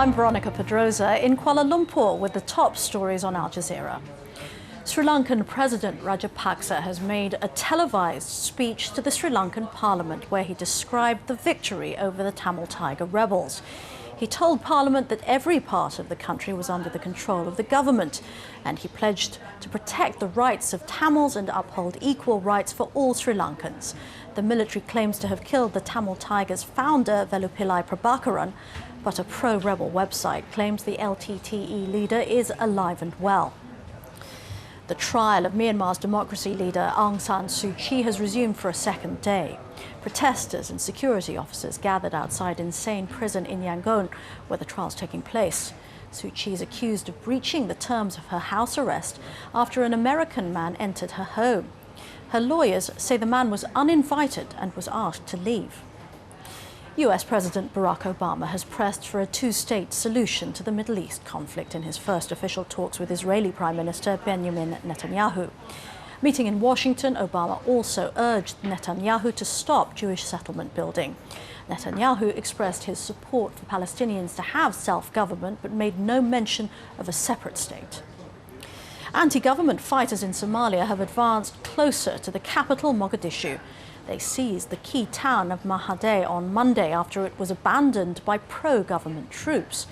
I'm Veronica Pedrosa in Kuala Lumpur with the top stories on Al Jazeera. Sri Lankan President Rajapaksa has made a televised speech to the Sri Lankan Parliament where he described the victory over the Tamil Tiger rebels. He told Parliament that every part of the country was under the control of the government, and he pledged to protect the rights of Tamils and uphold equal rights for all Sri Lankans. The military claims to have killed the Tamil Tigers' founder, Velupillai Prabhakaran, but a pro-rebel website claims the LTTE leader is alive and well. The trial of Myanmar's democracy leader Aung San Suu Kyi has resumed for a second day. Protesters and security officers gathered outside Insane Prison in Yangon, where the trial is taking place. Suu Kyi is accused of breaching the terms of her house arrest after an American man entered her home. Her lawyers say the man was uninvited and was asked to leave. US President Barack Obama has pressed for a two-state solution to the Middle East conflict in his first official talks with Israeli Prime Minister Benjamin Netanyahu. Meeting in Washington, Obama also urged Netanyahu to stop Jewish settlement building. Netanyahu expressed his support for Palestinians to have self-government, but made no mention of a separate state. Anti-government fighters in Somalia have advanced closer to the capital, Mogadishu. They seized the key town of Mahadeh on Monday after it was abandoned by pro-government troops.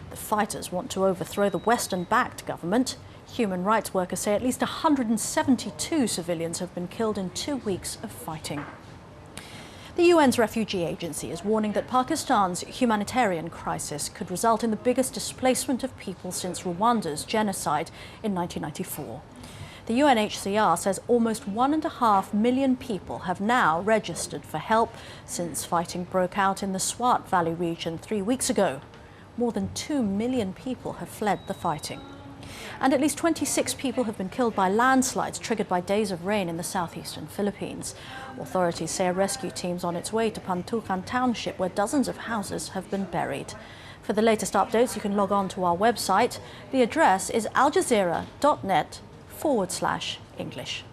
The fighters want to overthrow the Western-backed government. Human rights workers say at least 172 civilians have been killed in 2 weeks of fighting. The UN's refugee agency is warning that Pakistan's humanitarian crisis could result in the biggest displacement of people since Rwanda's genocide in 1994. The UNHCR says almost 1.5 million people have now registered for help since fighting broke out in the SWAT Valley region 3 weeks ago. More than 2 million people have fled the fighting. And at least 26 people have been killed by landslides triggered by days of rain in the southeastern Philippines. Authorities say a rescue team's on its way to Pantukan Township, where dozens of houses have been buried. For the latest updates, you can log on to our website. The address is aljazeera.net/English.